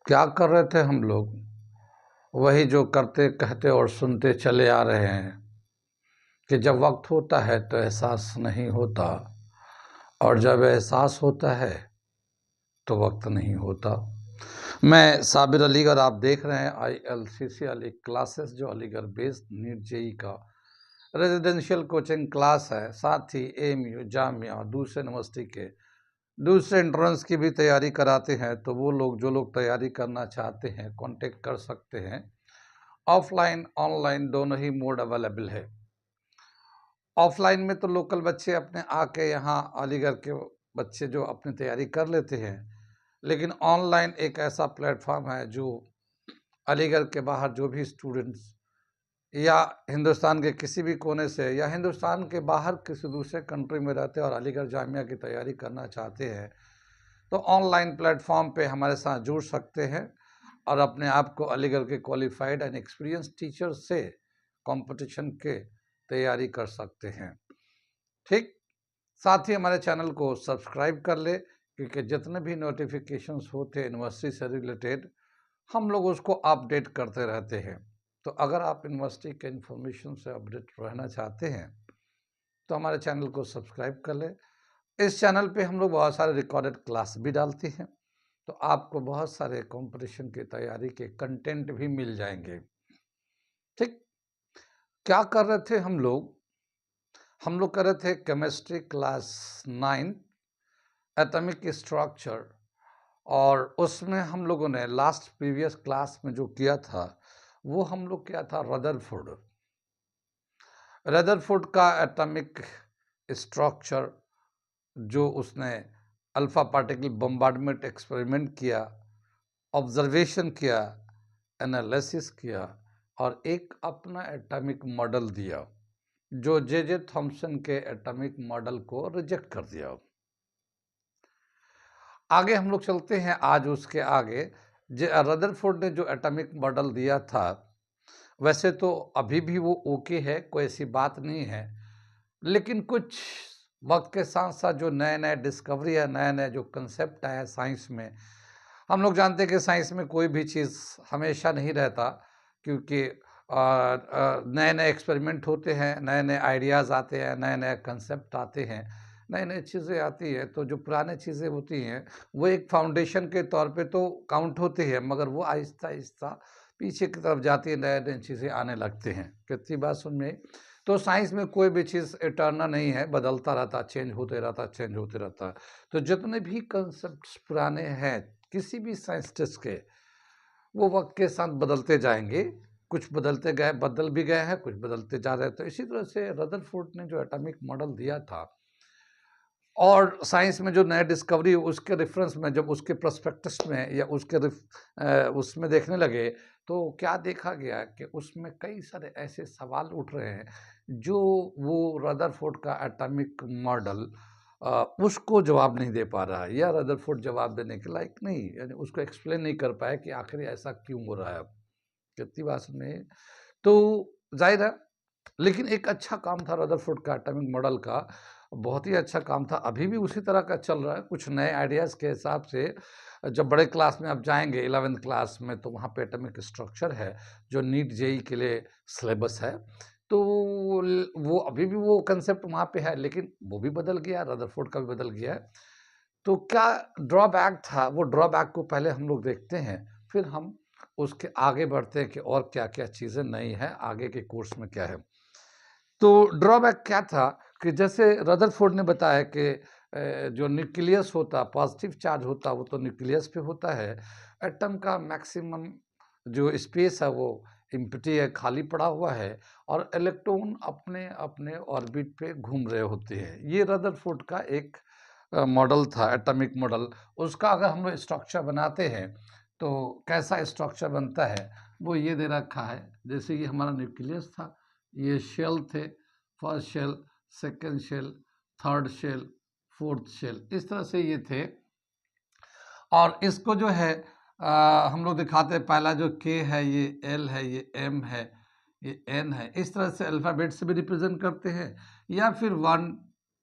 क्या कर रहे थे हम लोग? वही जो करते कहते और सुनते चले आ रहे हैं कि जब वक्त होता है तो एहसास नहीं होता, और जब एहसास होता है तो वक्त नहीं होता। मैं साबिर अलीगढ़, आप देख रहे हैं ILCC अली क्लासेस, जो अलीगढ़ बेस्ड नीट जेई का रेजिडेंशियल कोचिंग क्लास है। साथ ही AMU, जामिया और दूसरे यूनिवर्सिटी के दूसरे एंट्रेंस की भी तैयारी कराते हैं। तो वो लोग जो लोग तैयारी करना चाहते हैं कांटेक्ट कर सकते हैं। ऑफलाइन ऑनलाइन दोनों ही मोड अवेलेबल है। ऑफलाइन में तो लोकल बच्चे अपने आके यहाँ अलीगढ़ के बच्चे जो अपनी तैयारी कर लेते हैं, लेकिन ऑनलाइन एक ऐसा प्लेटफॉर्म है जो अलीगढ़ के बाहर जो भी स्टूडेंट्स या हिंदुस्तान के किसी भी कोने से या हिंदुस्तान के बाहर किसी दूसरे कंट्री में रहते हैं और अलीगढ़ जामिया की तैयारी करना चाहते हैं, तो ऑनलाइन प्लेटफॉर्म पे हमारे साथ जुड़ सकते हैं और अपने आप को अलीगढ़ के क्वालिफाइड एंड एक्सपीरियंस टीचर से कंपटीशन के तैयारी कर सकते हैं। ठीक, साथ ही हमारे चैनल को सब्सक्राइब कर ले, क्योंकि जितने भी नोटिफिकेशंस होते हैं यूनिवर्सिटी से रिलेटेड हम लोग उसको अपडेट करते रहते हैं। तो अगर आप यूनिवर्सिटी के इन्फॉर्मेशन से अपडेट रहना चाहते हैं तो हमारे चैनल को सब्सक्राइब कर ले। इस चैनल पे हम लोग बहुत सारे रिकॉर्डेड क्लास भी डालते हैं, तो आपको बहुत सारे कंपटीशन की तैयारी के कंटेंट भी मिल जाएंगे। ठीक, क्या कर रहे थे हम लोग? हम लोग कर रहे थे केमिस्ट्री क्लास 9 एटॉमिक स्ट्रक्चर, और उसमें हम लोगों ने लास्ट प्रीवियस क्लास में जो किया था वो हम लोग किया था रदरफोर्ड का एटॉमिक स्ट्रक्चर, जो उसने अल्फा पार्टिकल बम्बार्डमेंट एक्सपेरिमेंट किया, ऑब्जर्वेशन किया, एनालिसिस किया और एक अपना एटॉमिक मॉडल दिया, जो जे थॉम्सन के एटॉमिक मॉडल को रिजेक्ट कर दिया। आगे हम लोग चलते हैं। आज उसके आगे रदरफोर्ड ने जो एटॉमिक मॉडल दिया था, वैसे तो अभी भी वो ओके है, कोई ऐसी बात नहीं है, लेकिन कुछ वक्त के साथ साथ जो नए नए डिस्कवरी है, नए नए जो कंसेप्ट आए साइंस में, हम लोग जानते हैं कि साइंस में कोई भी चीज़ हमेशा नहीं रहता, क्योंकि नए नए एक्सपेरिमेंट होते हैं, नए नए आइडियाज़ आते हैं, नए नए कंसेप्ट आते हैं, नई नई चीज़ें आती हैं। तो जो पुराने चीज़ें होती हैं वो एक फाउंडेशन के तौर पे तो काउंट होती है, मगर वो आहिस्ता आहिस्ता पीछे की तरफ जाती है, नए नए चीज़ें आने लगते हैं। कितनी बात सुन में। तो साइंस में कोई भी चीज़ इटर्नल नहीं है, बदलता रहता, चेंज होते रहता, चेंज होते रहता। तो जितने भी कंसेप्ट पुराने हैं किसी भी साइंटिस्ट के, वो वक्त के साथ बदलते जाएंगे। कुछ बदलते गए, बदल भी गए हैं, कुछ बदलते जा रहे हैं। तो इसी तरह से रदरफोर्ड ने जो एटॉमिक मॉडल दिया था, और साइंस में जो नया डिस्कवरी उसके रेफरेंस में, जब उसके प्रोस्पेक्टस में या उसके उसमें देखने लगे, तो क्या देखा गया कि उसमें कई सारे ऐसे सवाल उठ रहे हैं जो वो रदरफोर्ड का एटॉमिक मॉडल उसको जवाब नहीं दे पा रहा है, या रदरफोर्ड जवाब देने के लायक नहीं, यानी उसको एक्सप्लेन नहीं कर पाया कि आखिर ऐसा क्यों हो रहा है। कितनी बात में तो जाहिर है, लेकिन एक अच्छा काम था रदरफोर्ड का एटॉमिक मॉडल का, बहुत ही अच्छा काम था। अभी भी उसी तरह का चल रहा है, कुछ नए आइडियाज़ के हिसाब से। जब बड़े क्लास में आप जाएंगे 11th क्लास में, तो वहाँ पे एटॉमिक स्ट्रक्चर है जो नीट जेई के लिए सिलेबस है। तो वो अभी भी वो कंसेप्ट वहाँ पे है, लेकिन वो भी बदल गया, रदरफोर्ड का भी बदल गया है। तो क्या ड्रॉबैक था, वो ड्रॉबैक को पहले हम लोग देखते हैं, फिर हम उसके आगे बढ़ते हैं कि और क्या क्या चीज़ें नई हैं, आगे के कोर्स में क्या है। तो ड्रॉबैक क्या था कि जैसे रदरफोर्ड ने बताया कि जो न्यूक्लियस होता, पॉजिटिव चार्ज होता, वो तो न्यूक्लियस पे होता है। एटम का मैक्सिमम जो स्पेस है वो एम्प्टी है, खाली पड़ा हुआ है, और इलेक्ट्रॉन अपने अपने ऑर्बिट पे घूम रहे होते हैं। ये रदरफोर्ड का एक मॉडल था, एटॉमिक मॉडल। उसका अगर हम लोग स्ट्रक्चर बनाते हैं तो कैसा स्ट्रक्चर बनता है वो ये दे रखा है। जैसे ये हमारा न्यूक्लियस था, ये शेल थे, first shell, second shell, third shell, fourth shell, इस तरह से ये थे। और इसको जो है हम लोग दिखाते हैं, पहला जो के है ये एल है, ये एम है, ये एन है। इस तरह से अल्फ़ाबेट से भी रिप्रेजेंट करते हैं, या फिर 1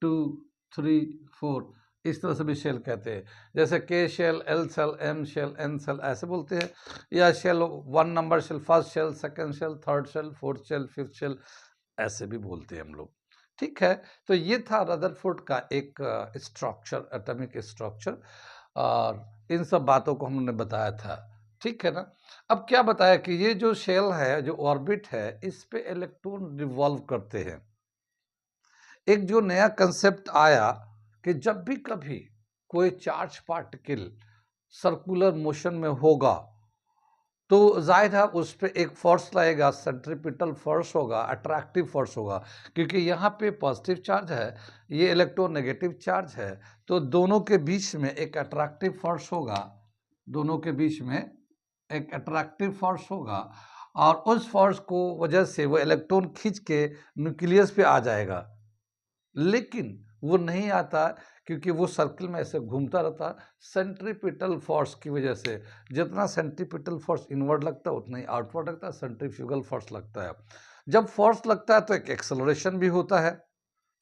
2 3 4 इस तरह से भी शेल कहते हैं, जैसे K shell, L shell, M shell, N shell ऐसे बोलते हैं, या shell 1 number shell, first shell, second shell, third shell, fourth shell, fifth shell ऐसे भी बोलते हैं हम लोग। ठीक है, तो ये था रदरफोर्ड का एक स्ट्रक्चर, एटॉमिक स्ट्रक्चर, और इन सब बातों को हमने बताया था। ठीक है ना। अब क्या बताया कि ये जो शेल है, जो ऑर्बिट है, इस पे इलेक्ट्रॉन रिवॉल्व करते हैं। एक जो नया कंसेप्ट आया कि जब भी कभी कोई चार्ज पार्टिकल सर्कुलर मोशन में होगा तो जाहिर है उस पे एक फोर्स लगेगा, सेंट्रीपिटल फोर्स होगा, अट्रैक्टिव फोर्स होगा, क्योंकि यहाँ पे पॉजिटिव चार्ज है, ये इलेक्ट्रोनेगेटिव चार्ज है, तो दोनों के बीच में एक अट्रैक्टिव फोर्स होगा, दोनों के बीच में एक अट्रैक्टिव फोर्स होगा, और उस फोर्स को वजह से वो इलेक्ट्रॉन खींच के न्यूक्लियस पे आ जाएगा। लेकिन वो नहीं आता, क्योंकि वो सर्किल में ऐसे घूमता रहता सेंट्रीपिटल फोर्स की वजह से। जितना सेंट्रीपिटल फोर्स इनवर्ड लगता है उतना ही आउटवर्ड लगता है, सेंट्रीफ्यूगल फोर्स लगता है। जब फोर्स लगता है तो एक एक्सेलरेशन भी होता है।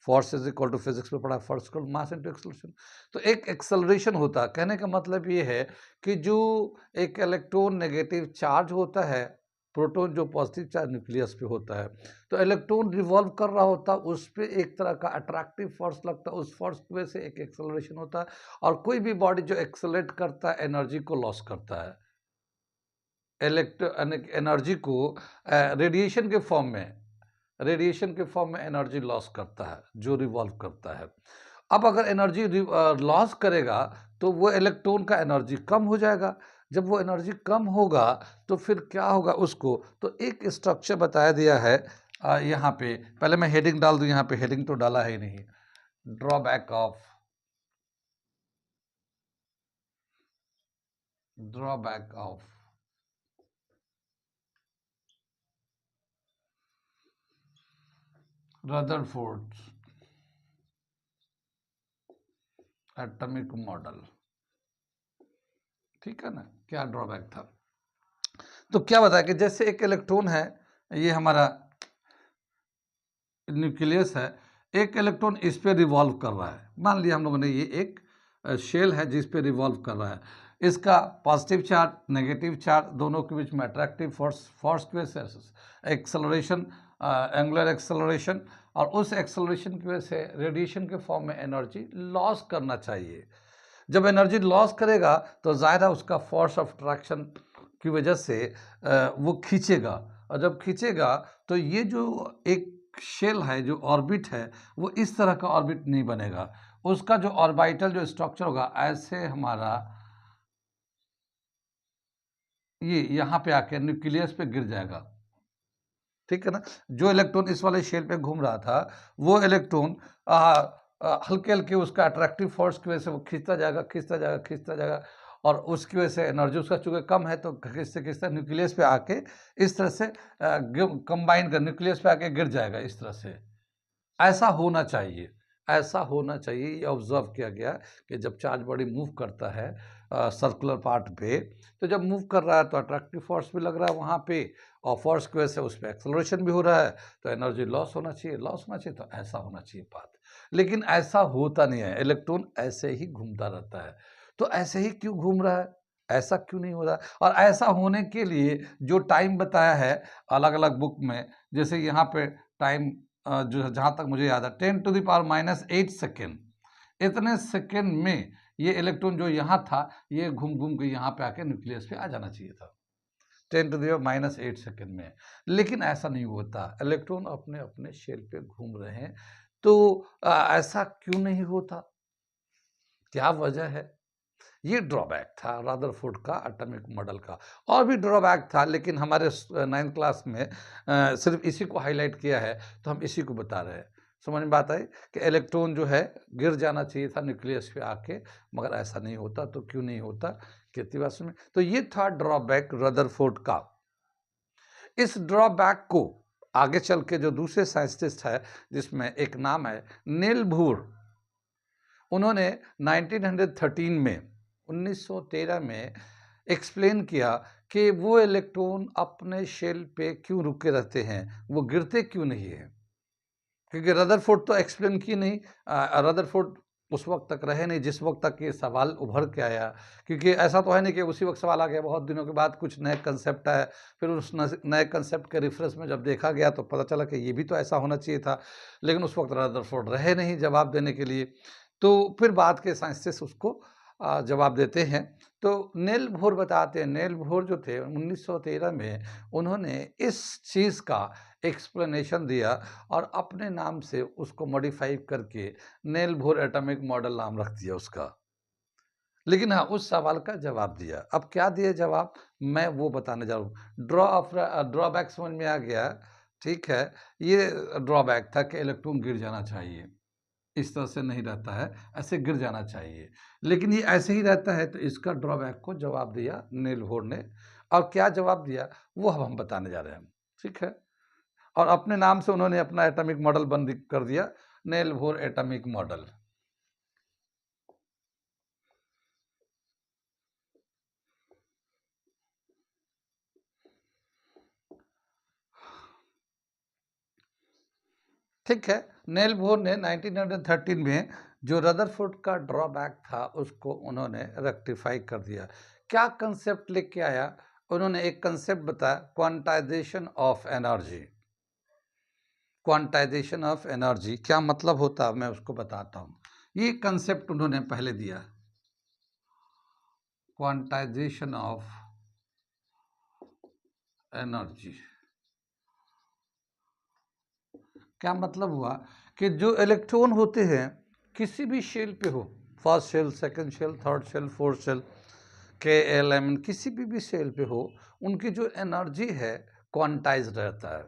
Force is equal to, physics में पढ़ा, force equal mass into acceleration. तो एक एक्सेलरेशन होता है। कहने का मतलब ये है कि जो एक इलेक्ट्रॉन नेगेटिव चार्ज होता है, प्रोटॉन जो पॉजिटिव चार्ज न्यूक्लियस पे होता है, तो इलेक्ट्रॉन रिवॉल्व कर रहा होता है, उस पर एक तरह का अट्रैक्टिव फोर्स लगता है, उस फोर्स की वजह से एक एक्सेलरेशन होता है। और कोई भी बॉडी जो एक्सेलरेट करता है एनर्जी को लॉस करता है, एनर्जी को रेडिएशन के फॉर्म में, रेडिएशन के फॉर्म में एनर्जी लॉस करता है जो रिवॉल्व करता है। अब अगर एनर्जी लॉस करेगा तो वो इलेक्ट्रॉन का एनर्जी कम हो जाएगा। जब वो एनर्जी कम होगा तो फिर क्या होगा उसको, तो एक स्ट्रक्चर बताया दिया है यहाँ पे। पहले मैं हेडिंग डाल दूं, यहाँ पे हेडिंग तो डाला है ही नहीं। Drawback of, drawback of Rutherford atomic model. ठीक है ना, क्या ड्रॉबैक था। तो क्या बताया कि जैसे एक इलेक्ट्रॉन है, ये हमारा न्यूक्लियस है, एक इलेक्ट्रॉन इस पे रिवॉल्व कर रहा है। मान लिया हम लोगों ने ये एक शेल है जिस पे रिवॉल्व कर रहा है, इसका पॉजिटिव चार्ज नेगेटिव चार्ज दोनों के बीच में अट्रैक्टिव फोर्स, फोर्स की वजह से एक्सेलरेशन, एंगुलर एक्सेलरेशन, और उस एक्सेलरेशन की वजह से रेडिएशन के फॉर्म में एनर्जी लॉस करना चाहिए। जब एनर्जी लॉस करेगा तो ज़ाहिर है उसका फोर्स ऑफ अट्रैक्शन की वजह से वो खींचेगा, और जब खींचेगा तो ये जो एक शेल है, जो ऑर्बिट है, वो इस तरह का ऑर्बिट नहीं बनेगा। उसका जो ऑर्बिटल जो स्ट्रक्चर होगा, ऐसे हमारा ये यहाँ पे आके न्यूक्लियस पे गिर जाएगा। ठीक है ना। जो इलेक्ट्रॉन इस वाले शेल पे घूम रहा था, वो इलेक्ट्रॉन हल्के हल्के उसका अट्रैक्टिव फोर्स की वजह से वो खींचता जाएगा, खींचता जाएगा, खींचता जाएगा, और उसकी वजह से एनर्जी उसका चूंकि कम है तो खींचते खींचते न्यूक्लियस पे आके इस तरह से कंबाइन कर न्यूक्लियस पे आके गिर जाएगा इस तरह से। ऐसा होना चाहिए, ऐसा होना चाहिए। ये ऑब्जर्व किया गया कि जब चार्ज बॉडी मूव करता है सर्कुलर पार्ट पे, तो जब मूव कर रहा है तो अट्रैक्टिव फोर्स भी लग रहा है वहाँ पे, और फोर्स की वजह से उस पर एक्सेलरेशन भी हो रहा है, तो एनर्जी लॉस होना चाहिए, लॉस होना चाहिए, तो ऐसा होना चाहिए बात। लेकिन ऐसा होता नहीं है, इलेक्ट्रॉन ऐसे ही घूमता रहता है। तो ऐसे ही क्यों घूम रहा है, ऐसा क्यों नहीं हो रहा है? और ऐसा होने के लिए जो टाइम बताया है अलग अलग बुक में, जैसे यहाँ पे टाइम जो जहाँ तक मुझे याद है 10⁻⁻8 सेकेंड, इतने सेकेंड में ये इलेक्ट्रॉन जो यहाँ था ये घूम घूम के यहाँ पे आके न्यूक्लियस पे आ जाना चाहिए था 10⁻⁸ सेकेंड में। लेकिन ऐसा नहीं होता, इलेक्ट्रॉन अपने अपने शेल पे घूम रहे हैं। तो ऐसा क्यों नहीं होता, क्या वजह है? ये ड्रॉबैक था रदरफोर्ड का एटॉमिक मॉडल का। और भी ड्रॉबैक था, लेकिन हमारे 9th क्लास में सिर्फ इसी को हाईलाइट किया है, तो हम इसी को बता रहे हैं। समझ में बात आई कि इलेक्ट्रॉन जो है गिर जाना चाहिए था न्यूक्लियस पे आके, मगर ऐसा नहीं होता। तो क्यों नहीं होता, कितनी बात में। तो ये था ड्रॉबैक रदरफोर्ड का। इस ड्रॉबैक को आगे चल के जो दूसरे साइंटिस्ट है, जिसमें एक नाम है नील बोर, उन्होंने 1913 में 1913 में एक्सप्लेन किया कि वो इलेक्ट्रॉन अपने शेल पे क्यों रुके रहते हैं, वो गिरते क्यों नहीं है। क्योंकि रदरफोर्ड तो एक्सप्लेन की नहीं, रदरफोर्ड उस वक्त तक रहे नहीं जिस वक्त तक ये सवाल उभर के आया, क्योंकि ऐसा तो है नहीं कि उसी वक्त सवाल आ गया, बहुत दिनों के बाद कुछ नए कंसेप्ट आया, फिर उस नए कंसेप्ट के रेफरेंस में जब देखा गया तो पता चला कि ये भी तो ऐसा होना चाहिए था, लेकिन उस वक्त रदरफोर्ड रहे नहीं जवाब देने के लिए। तो फिर बाद के साइंटिस्ट उसको जवाब देते हैं। तो नेल बोर बताते हैं, नेल बोर जो थे 1913 में उन्होंने इस चीज़ का एक्सप्लेनेशन दिया और अपने नाम से उसको मॉडिफाई करके नेल बोर एटॉमिक मॉडल नाम रख दिया उसका। लेकिन हाँ, उस सवाल का जवाब दिया। अब क्या दिया जवाब, मैं वो बताने जा रहा हूँ। ड्रॉबैक समझ में आ गया, ठीक है। ये ड्रॉबैक था कि इलेक्ट्रॉन गिर जाना चाहिए, इस तरह से नहीं रहता है, ऐसे गिर जाना चाहिए। लेकिन ये ऐसे ही रहता है, तो इसका ड्रॉबैक को जवाब दिया नील बोर ने। और क्या जवाब दिया वो अब हम बताने जा रहे हैं, ठीक है। और अपने नाम से उन्होंने अपना एटॉमिक मॉडल बंद कर दिया, नील बोर एटॉमिक मॉडल। ठीक है। नील बोर ने 1913 में जो रदरफोर्ड का ड्रॉबैक था उसको उन्होंने रेक्टिफाई कर दिया। क्या कंसेप्ट लेके आया, उन्होंने एक कंसेप्ट बताया, quantization of energy. Quantization of energy क्या मतलब होता है मैं उसको बताता हूँ। ये कंसेप्ट उन्होंने पहले दिया, क्वांटाइजेशन ऑफ एनर्जी। क्या मतलब हुआ कि जो इलेक्ट्रॉन होते हैं किसी भी शेल पे हो, first shell, second shell, third shell, fourth shell, K L M, किसी भी शेल पे हो, उनकी जो एनर्जी है क्वांटाइज रहता है।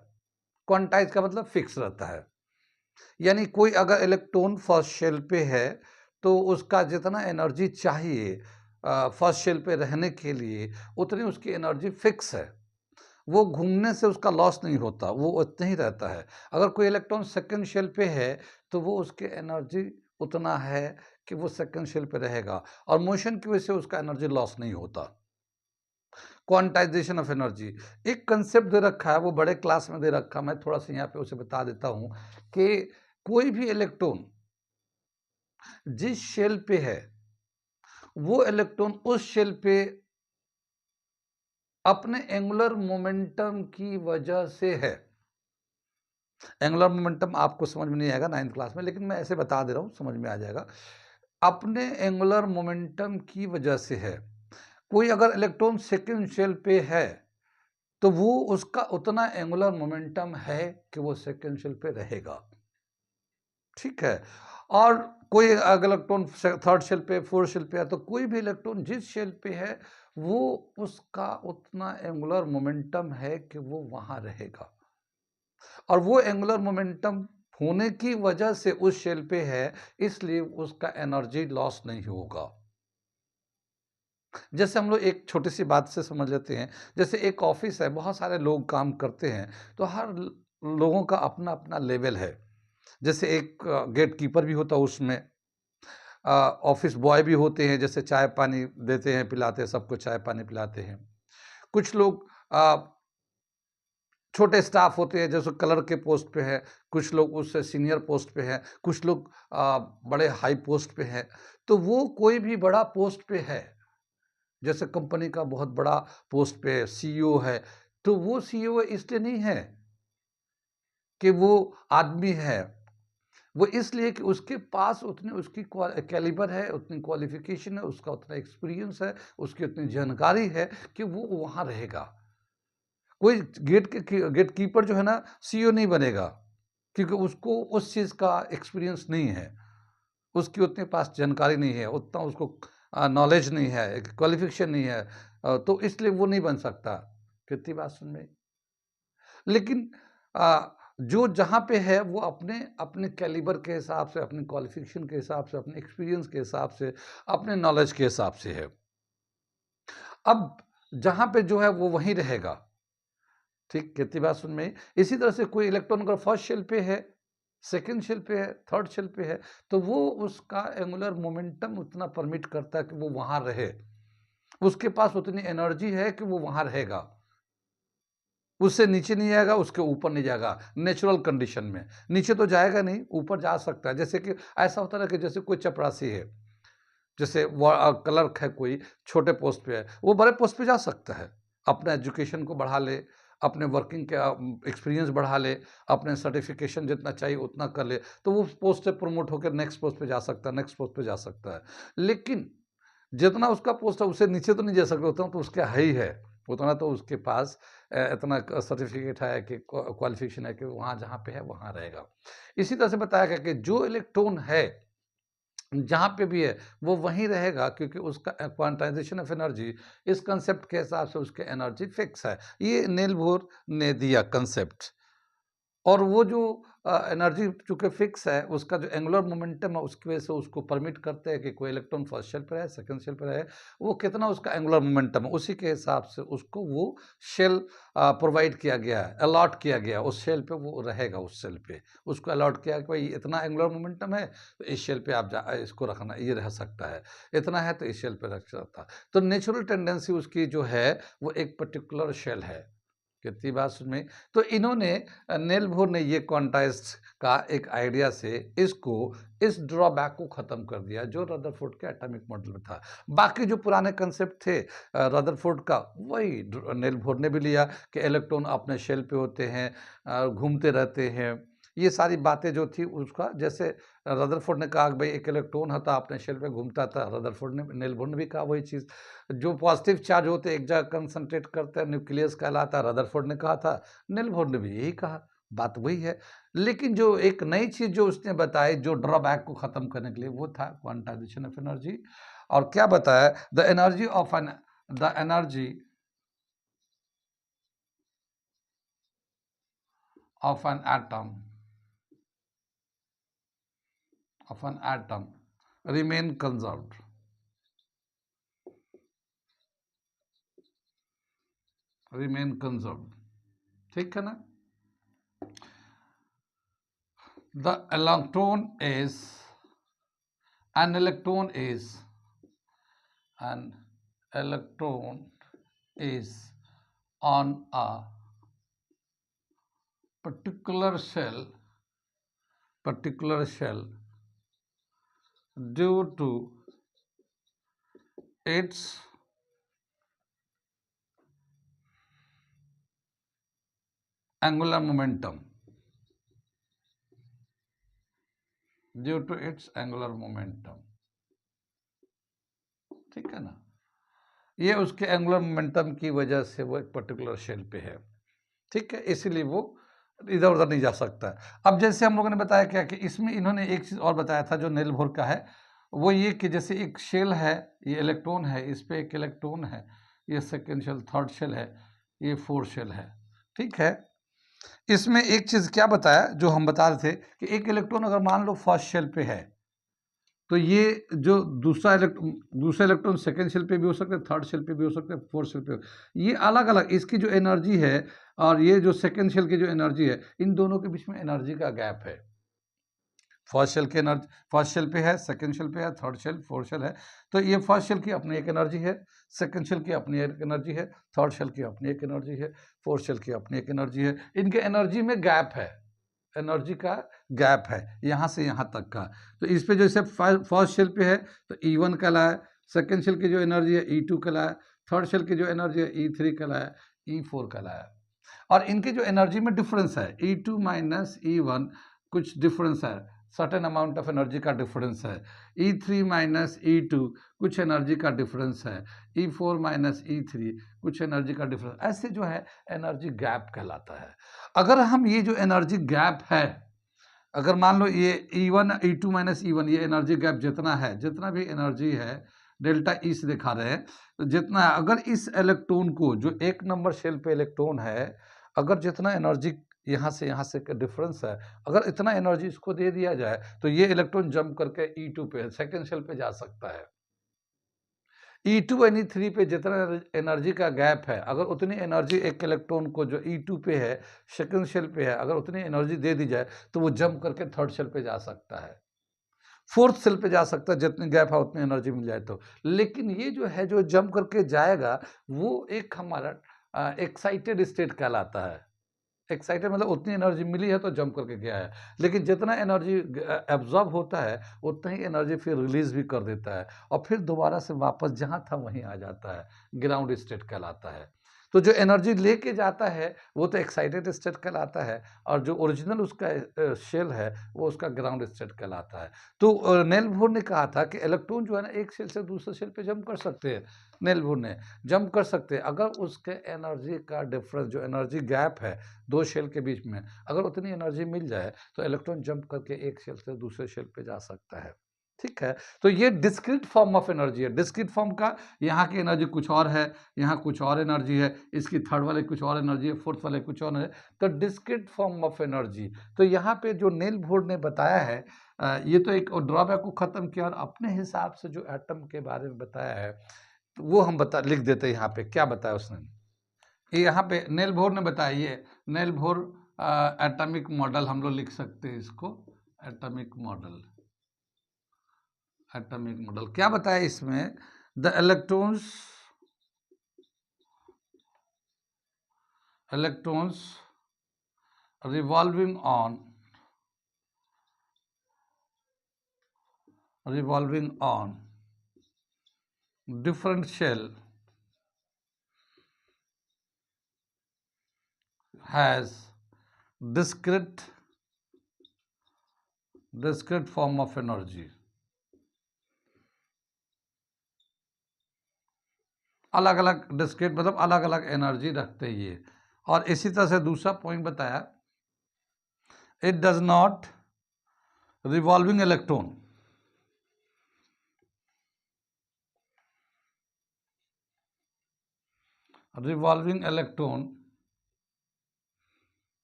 क्वांटाइज का मतलब फिक्स रहता है। यानी कोई अगर इलेक्ट्रॉन फर्स्ट शेल पे है तो उसका जितना एनर्जी चाहिए फर्स्ट शेल पे रहने के लिए, उतनी उसकी एनर्जी फिक्स है। वो घूमने से उसका लॉस नहीं होता, वो उतना ही रहता है। अगर कोई इलेक्ट्रॉन सेकंड शेल पे है तो वो उसके एनर्जी उतना है कि वो सेकंड शेल पे रहेगा, और मोशन की वजह से उसका एनर्जी लॉस नहीं होता। क्वांटाइजेशन ऑफ एनर्जी एक कंसेप्ट दे रखा है, वो बड़े क्लास में दे रखा है, मैं थोड़ा सा यहाँ पे उसे बता देता हूँ कि कोई भी इलेक्ट्रॉन जिस शेल पे है वो इलेक्ट्रॉन उस शेल पे अपने एंगुलर मोमेंटम की वजह से है। एंगुलर मोमेंटम आपको समझ में नहीं आएगा 9th क्लास में, लेकिन मैं ऐसे बता दे रहा हूँ, समझ में आ जाएगा। अपने एंगुलर मोमेंटम की वजह से है। कोई अगर इलेक्ट्रॉन सेकंड शेल पे है तो वो उसका उतना एंगुलर मोमेंटम है कि वो सेकंड शेल पे रहेगा, ठीक है। और कोई अगर इलेक्ट्रॉन थर्ड शेल पे, फोर्थ शेल पे है, तो कोई भी इलेक्ट्रॉन जिस शेल पे है वो उसका उतना एंगुलर मोमेंटम है कि वो वहां रहेगा, और वो एंगुलर मोमेंटम होने की वजह से उस शेल पे है, इसलिए उसका एनर्जी लॉस नहीं होगा। जैसे हम लोग एक छोटी सी बात से समझ लेते हैं, जैसे एक ऑफिस है, बहुत सारे लोग काम करते हैं, तो हर लोगों का अपना अपना लेवल है। जैसे एक गेट कीपर भी होता है, उसमें ऑफिस बॉय भी होते हैं, जैसे चाय पानी देते हैं, पिलाते हैं, सबको चाय पानी पिलाते हैं। कुछ लोग छोटे स्टाफ होते हैं, जैसे कलर के पोस्ट पे है, कुछ लोग उससे सीनियर पोस्ट पे हैं, कुछ लोग बड़े हाई पोस्ट पे हैं। तो वो कोई भी बड़ा पोस्ट पे है, जैसे कंपनी का बहुत बड़ा पोस्ट पे सीईओ है, तो वो सीईओ इसलिए नहीं है कि वो आदमी है, वो इसलिए कि उसके पास उतनी उसकी कैलिबर है, उतनी क्वालिफिकेशन है, उसका उतना एक्सपीरियंस है, उसकी उतनी जानकारी है कि वो वहाँ रहेगा। कोई गेट कीपर जो है ना सीईओ नहीं बनेगा, क्योंकि उसको उस चीज़ का एक्सपीरियंस नहीं है, उसकी उतने पास जानकारी नहीं है, उतना उसको नॉलेज नहीं है, क्वालिफिकेशन नहीं है, तो इसलिए वो नहीं बन सकता। कितनी बात सुन में। लेकिन जो जहाँ पे है वो अपने अपने कैलिबर के हिसाब से, अपने क्वालिफिकेशन के हिसाब से, अपने एक्सपीरियंस के हिसाब से, अपने नॉलेज के हिसाब से है। अब जहाँ पे जो है वो वहीं रहेगा, ठीक। कितनी बात सुन में। इसी तरह से कोई इलेक्ट्रॉन अगर फर्स्ट शेल पे है, सेकंड शेल पे है, थर्ड शेल पे है, तो वो उसका एंगुलर मोमेंटम उतना परमिट करता है कि वो वहाँ रहे, उसके पास उतनी एनर्जी है कि वो वहाँ रहेगा। उससे नीचे नहीं जाएगा, उसके ऊपर नहीं जाएगा नेचुरल कंडीशन में। नीचे तो जाएगा नहीं, ऊपर जा सकता है। जैसे कि ऐसा होता है ना कि जैसे कोई चपरासी है, जैसे वो क्लर्क है कोई, छोटे पोस्ट पे है, वो बड़े पोस्ट पे जा सकता है। अपना एजुकेशन को बढ़ा ले, अपने वर्किंग का एक्सपीरियंस बढ़ा ले, अपने सर्टिफिकेशन जितना चाहिए उतना कर ले, तो वो पोस्ट से प्रमोट होकर नेक्स्ट पोस्ट पे जा सकता है, नेक्स्ट पोस्ट पे जा सकता है। लेकिन जितना उसका पोस्ट है उससे नीचे तो नहीं जा सकता, उतना तो उसका है ही है। उतना तो उसके पास इतना सर्टिफिकेट है कि क्वालिफिकेशन है कि वहाँ जहाँ पे है वहाँ रहेगा। इसी तरह से बताया गया कि जो इलेक्ट्रॉन है जहाँ पे भी है वो वहीं रहेगा, क्योंकि उसका क्वांटाइजेशन ऑफ एनर्जी इस कंसेप्ट के हिसाब से उसके एनर्जी फिक्स है। ये नील बोर ने दिया कंसेप्ट। और वो जो एनर्जी चूँकि फिक्स है, उसका जो एंगुलर मोमेंटम है उसकी वजह से उसको परमिट करते हैं कि कोई इलेक्ट्रॉन फर्स्ट शेल पे रहे, सेकंड शेल पे रहे, वो कितना उसका एंगुलर मोमेंटम है उसी के हिसाब से उसको वो शेल प्रोवाइड किया गया है, अलॉट किया गया है, उस शेल पे वो रहेगा, उस शेल पे उसको अलॉट किया कि भाई इतना एंगुलर मोमेंटम है तो इस शेल पे आप इसको रखना, ये रह सकता है, इतना है तो इस शेल पे रख सकता है। तो नेचुरल टेंडेंसी उसकी जो है वो एक पर्टिकुलर शेल है। कितनी बात समझ में? तो इन्होंने नेल बोर ने ये क्वांटाइज्ड का एक आइडिया से इसको, इस ड्रॉबैक को ख़त्म कर दिया जो रदरफोर्ड के एटॉमिक मॉडल में था। बाकी जो पुराने कंसेप्ट थे रदरफोर्ड का, वही नेल बोर ने भी लिया कि इलेक्ट्रॉन अपने शेल पे होते हैं, घूमते रहते हैं। ये सारी बातें जो थी उसका, जैसे रदरफोर्ड ने कहा कि भाई एक इलेक्ट्रॉन था अपने शेल पे घूमता था, रदरफोर्ड ने, नेल बोर ने भी कहा वही चीज़। जो पॉजिटिव चार्ज होते हैं एक जगह कंसंट्रेट करते हैं, न्यूक्लियस कहलाता है, रदरफोर्ड ने कहा था, नेल बोर ने भी यही कहा, बात वही है। लेकिन जो एक नई चीज़ जो उसने बताई जो ड्रॉबैक को ख़त्म करने के लिए, वो था क्वांटाइजेशन ऑफ एनर्जी। और क्या बताया? The energy of an atom remain conserved. ठीक है ना? The electron is an electron is an electron is on a particular shell due to its angular momentum. ठीक है ना? ये उसके एंगुलर मोमेंटम की वजह से वो एक पर्टिकुलर शेल पे है। ठीक है, इसीलिए वो इधर उधर नहीं जा सकता। अब जैसे हम लोगों ने बताया क्या कि इसमें इन्होंने एक चीज़ और बताया था जो नेल बोर का है, वो ये कि जैसे एक शेल है, ये इलेक्ट्रॉन है, इस पे एक इलेक्ट्रॉन है, ये सेकेंड शेल, थर्ड शेल है, ये फोर्थ शेल है। ठीक है, इसमें एक चीज़ क्या बताया जो हम बता रहे थे कि एक इलेक्ट्रॉन अगर मान लो फर्स्ट शेल पे है, तो ये जो दूसरा इलेक्ट्रॉन सेकंड शेल पे भी हो सकता है, थर्ड शेल पे भी हो सकता है, फोर्थ शेल पे, ये अलग अलग इसकी जो एनर्जी है और ये जो सेकंड शेल की जो एनर्जी है, इन दोनों के बीच में एनर्जी का गैप है। फर्स्ट शेल की एनर्जी फर्स्ट शेल पे है, सेकंड शेल पे है, थर्ड शेल, फोर्थ शेल है, तो ये फर्स्ट शेल की अपनी एक एनर्जी है, सेकंड शेल की अपनी एक एनर्जी है, थर्ड शेल की अपनी एक एनर्जी है, फोर्थ शेल की अपनी एक एनर्जी है। इनके एनर्जी में गैप है, एनर्जी का गैप है यहाँ से यहाँ तक का। तो इस पे जैसे फर्स्ट शेल पे है तो E1 कहलाए, सेकंड शेल की जो एनर्जी है E2 कहलाए, थर्ड शेल की जो एनर्जी है E3 कहलाए, E4 कहलाए। और इनके जो एनर्जी में डिफरेंस है E2 माइनस E1, कुछ डिफरेंस है, सर्टेन अमाउंट ऑफ एनर्जी का डिफरेंस है। E3 माइनस E2 कुछ एनर्जी का डिफरेंस है। E4 माइनस E3 कुछ एनर्जी का डिफरेंस, ऐसे जो है एनर्जी गैप कहलाता है। अगर हम ये जो एनर्जी गैप है, अगर मान लो ये E1 E2 माइनस E1 ये एनर्जी गैप जितना है, जितना भी एनर्जी है डेल्टा ई से दिखा रहे हैं, तो जितना है, अगर इस इलेक्ट्रॉन को जो एक नंबर शेल पे इलेक्ट्रॉन है, अगर जितना एनर्जी यहाँ से डिफरेंस है, अगर इतना एनर्जी इसको दे दिया जाए तो ये इलेक्ट्रॉन जंप करके E2 पे सेकेंड शेल पे जा सकता है। E2 और E3 पे जितना एनर्जी का गैप है, अगर उतनी एनर्जी एक इलेक्ट्रॉन को जो E2 पे है, सेकंड शेल पे है, अगर उतनी एनर्जी दे दी जाए तो वो जंप करके थर्ड शेल पे जा सकता है, फोर्थ शेल पे जा सकता है, जितनी गैप है उतनी एनर्जी मिल जाए तो। लेकिन ये जो है जो जंप करके जाएगा वो एक हमारा एक्साइटेड स्टेट कहलाता है। एक्साइटेड मतलब उतनी एनर्जी मिली है तो जंप करके गया है, लेकिन जितना एनर्जी एब्जॉर्ब होता है उतना ही एनर्जी फिर रिलीज भी कर देता है और फिर दोबारा से वापस जहाँ था वहीं आ जाता है, ग्राउंड स्टेट कहलाता है। तो जो एनर्जी लेके जाता है वो तो एक्साइटेड स्टेट कहलाता है और जो ओरिजिनल उसका शेल है वो उसका ग्राउंड स्टेट कहलाता है। तो नेल बोर ने कहा था कि इलेक्ट्रॉन जो है ना एक शेल से दूसरे शेल पे जंप कर सकते हैं, नेल बोर ने जंप कर सकते हैं अगर उसके एनर्जी का डिफरेंस, जो एनर्जी गैप है दो शेल के बीच में, अगर उतनी एनर्जी मिल जाए तो इलेक्ट्रॉन जंप करके एक शेल से दूसरे शेल पे जा सकता है। ठीक है, तो ये डिस्क्रीट फॉर्म ऑफ एनर्जी है। डिस्क्रीट फॉर्म का यहाँ की एनर्जी कुछ और है, यहाँ कुछ और एनर्जी है, इसकी थर्ड वाले कुछ और एनर्जी है, फोर्थ वाले कुछ और है, तो डिस्क्रीट फॉर्म ऑफ एनर्जी। तो यहाँ पे जो नेल बोर ने बताया है, ये तो एक ड्रॉबैक को खत्म किया और अपने हिसाब से जो एटम के बारे में बताया है तो वो हम लिख देते हैं। यहाँ पे क्या बताया उसने, ये यहाँ पे नेल बोर ने बताया, ये नेल बोर एटॉमिक मॉडल हम लोग लिख सकते हैं इसको, एटॉमिक मॉडल। एटॉमिक मॉडल क्या बताया इसमें, the electrons revolving on different shell has discrete form of energy। अलग अलग डिस्क्रीट मतलब अलग अलग एनर्जी रखते हैं ये। और इसी तरह से दूसरा पॉइंट बताया, it does not revolving electron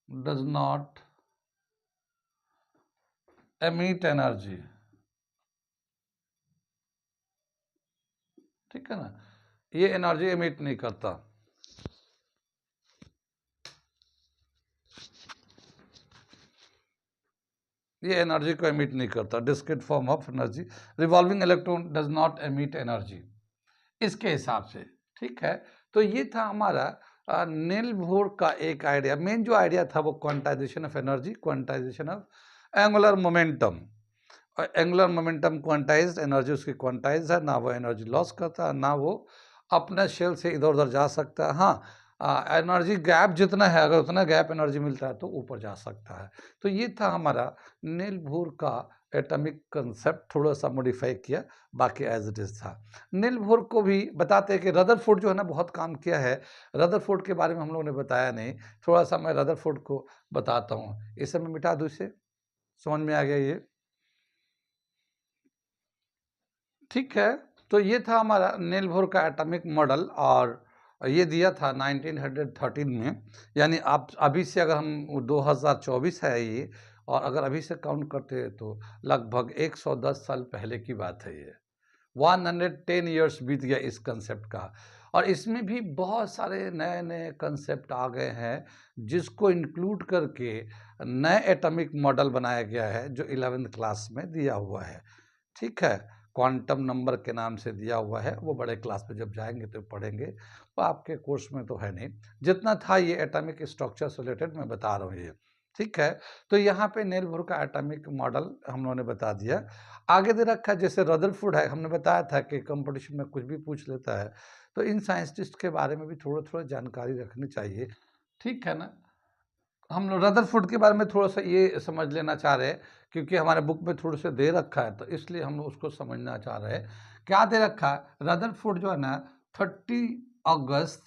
does not emit energy। ठीक है ना, ये एनर्जी एमिट नहीं करता। ये एनर्जी को एमिट नहीं करता, discrete form of energy, revolving electron does not emit energy, इसके हिसाब से। ठीक है, तो ये था हमारा नेल बोर का एक आइडिया। मेन जो आइडिया था वो quantization of energy, quantization of angular momentum. Angular momentum quantized, energy उसकी क्वांटाइज है, ना वो एनर्जी लॉस करता है ना वो अपने शेल से इधर उधर जा सकता है। हाँ, एनर्जी गैप जितना है, अगर उतना गैप एनर्जी मिलता है तो ऊपर जा सकता है। तो ये था हमारा नेल बोर का एटॉमिक कंसेप्ट, थोड़ा सा मॉडिफाई किया, बाकी एज इट इज था। नेल बोर को भी बताते हैं कि रदरफोर्ड जो है ना बहुत काम किया है। रदरफोर्ड के बारे में हम लोगों ने बताया नहीं, थोड़ा सा मैं रदरफोर्ड को बताता हूँ। इसे मैं मिटा दूँ, इसे समझ में आ गया ये। ठीक है, तो ये था हमारा नेल बोर का एटॉमिक मॉडल और ये दिया था 1913 में। यानी आप अभी से अगर हम 2024 है ये, और अगर अभी से काउंट करते हैं तो लगभग 110 साल पहले की बात है ये। 110 ईयर्स बीत गया इस कंसेप्ट का, और इसमें भी बहुत सारे नए नए कंसेप्ट आ गए हैं जिसको इंक्लूड करके नए एटॉमिक मॉडल बनाया गया है जो 11th क्लास में दिया हुआ है। ठीक है, क्वांटम नंबर के नाम से दिया हुआ है, वो बड़े क्लास में जब जाएंगे तो पढ़ेंगे, तो आपके कोर्स में तो है नहीं। जितना था ये एटॉमिक स्ट्रक्चर से रिलेटेड मैं बता रहा हूँ ये। ठीक है, तो यहाँ पे नेल बोर का एटॉमिक मॉडल हम लोगों ने बता दिया। आगे दे रखा है जैसे रदरफोर्ड है, हमने बताया था कि कंपटीशन में कुछ भी पूछ लेता है, तो इन साइंटिस्ट के बारे में भी थोड़ा थोड़ा जानकारी रखनी चाहिए। ठीक है ना, हम लोग रदरफोर्ड के बारे में थोड़ा सा ये समझ लेना चाह रहे हैं क्योंकि हमारे बुक में थोड़े से दे रखा है, तो इसलिए हम लोग उसको समझना चाह रहे हैं। क्या दे रखा है, रदरफोर्ड जो है ना 30 अगस्त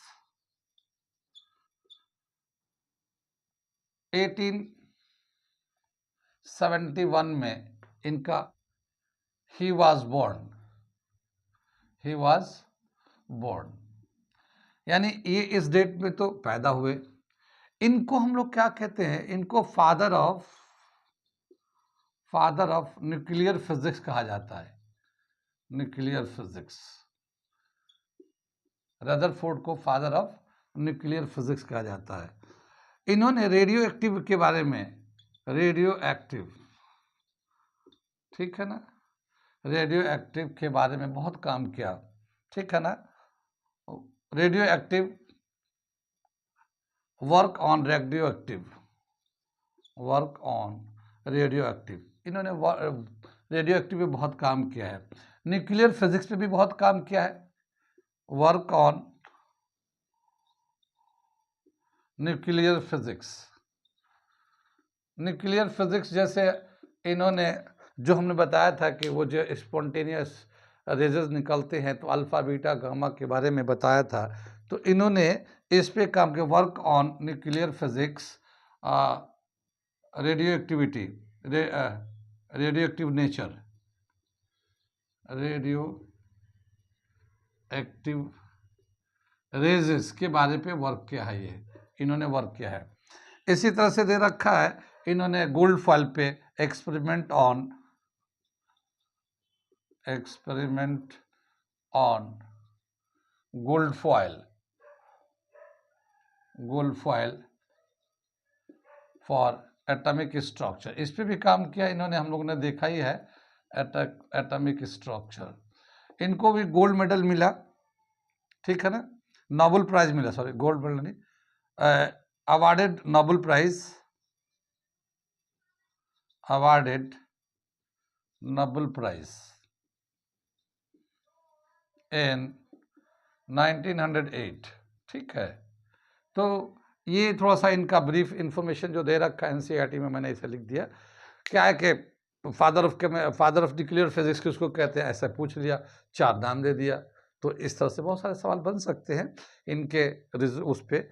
1871 में इनका ही वॉज बोर्न, यानी ये इस डेट में तो पैदा हुए। इनको हम लोग क्या कहते हैं, इनको फादर ऑफ न्यूक्लियर फिजिक्स कहा जाता है। न्यूक्लियर फिजिक्स, रदरफोर्ड को फादर ऑफ न्यूक्लियर फिजिक्स कहा जाता है। इन्होंने रेडियो एक्टिव के बारे में, रेडियो एक्टिव, ठीक है ना, रेडियो एक्टिव के बारे में बहुत काम किया। ठीक है ना, radio active work on radio active, इन्होंने रेडियो एक्टिव पे बहुत काम किया है। न्यूक्लियर फिजिक्स पे भी बहुत काम किया है, वर्क ऑन न्यूक्लियर फिजिक्स जैसे इन्होंने जो हमने बताया था कि वो जो स्पॉन्टेनियस रेजेस निकलते हैं तो अल्फा बीटा गामा के बारे में बताया था, तो इन्होंने इस पे काम किया, work on nuclear physics, radio activity, radio active nature, radio active raises के बारे पे वर्क किया है, ये इन्होंने वर्क किया है। इसी तरह से दे रखा है इन्होंने गोल्ड फॉइल पे experiment on gold foil for atomic structure, इस पे भी काम किया इन्होंने, हम लोगों ने देखा ही है एटॉमिक स्ट्रक्चर। इनको भी गोल्ड मेडल मिला, ठीक है ना, नोबेल प्राइज मिला, सॉरी गोल्ड मेडल नहीं, awarded Nobel Prize in 1908, ठीक है। तो ये थोड़ा सा इनका ब्रीफ इंफॉर्मेशन जो दे रखा है एनसीईआरटी में, मैंने इसे लिख दिया। क्या है कि फादर ऑफ न्यूक्लियर फिजिक्स किसको कहते हैं, ऐसा पूछ लिया, 4 नाम दे दिया। तो इस तरह से बहुत सारे सवाल बन सकते हैं इनके उस पे,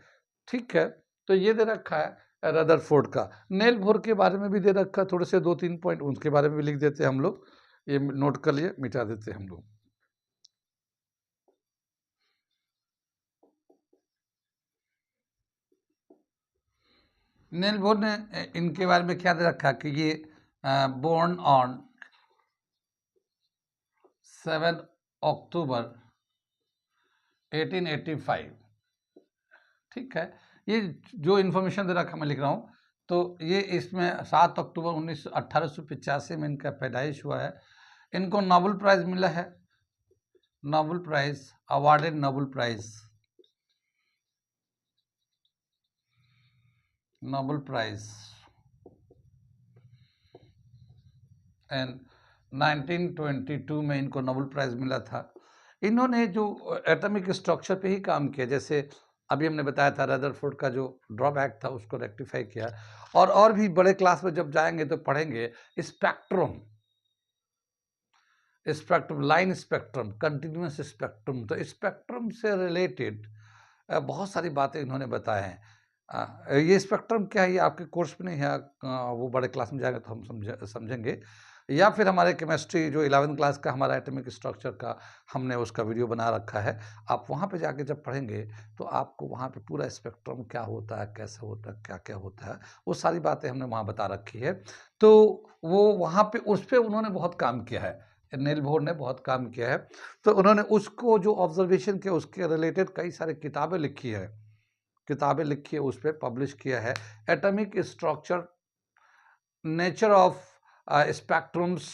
ठीक है। तो ये दे रखा है रदरफोर्ड का। नेल बोर के बारे में भी दे रखा है, थोड़े से 2-3 पॉइंट उनके बारे में भी लिख देते हैं हम लोग, ये नोट कर लिए, मिटा देते हैं हम लोग। नेल बोर ने इनके बारे में क्या दे रखा कि ये बोर्न ऑन 7 अक्टूबर 1885, ठीक है। ये जो इन्फॉर्मेशन दे रखा मैं लिख रहा हूँ, तो ये इसमें 7 अक्टूबर 1885 में इनका पैदाइश हुआ है। इनको नोबेल प्राइज मिला है, Nobel prize, awarded Nobel prize and 1922 में इनको नोबेल प्राइज मिला था। इन्होंने जो एटॉमिक स्ट्रक्चर पे ही काम किया, जैसे अभी हमने बताया था रदरफोर्ड का जो ड्रॉबैक था उसको रेक्टिफाई किया, और भी बड़े क्लास में जब जाएंगे तो पढ़ेंगे spectrum, line spectrum, continuous spectrum. तो स्पेक्ट्रम से रिलेटेड बहुत सारी बातें इन्होंने बताए हैं। ये स्पेक्ट्रम क्या है, ये आपके कोर्स में नहीं है, वो बड़े क्लास में जाएगा तो हम समझेंगे, या फिर हमारे केमिस्ट्री जो 11th क्लास का हमारा एटॉमिक स्ट्रक्चर का हमने उसका वीडियो बना रखा है, आप वहाँ पे जाके जब पढ़ेंगे तो आपको वहाँ पे पूरा स्पेक्ट्रम क्या होता है, कैसे होता है, क्या क्या होता है, वो सारी बातें हमने वहाँ बता रखी है। तो वो वहाँ पे उस पर उन्होंने बहुत काम किया है, नेल बोर ने बहुत काम किया है। तो उन्होंने उसको जो ऑब्जर्वेशन किया उसके रिलेटेड कई सारी किताबें लिखी है, उस पर पब्लिश किया है। Atomic structure, nature of spectrums,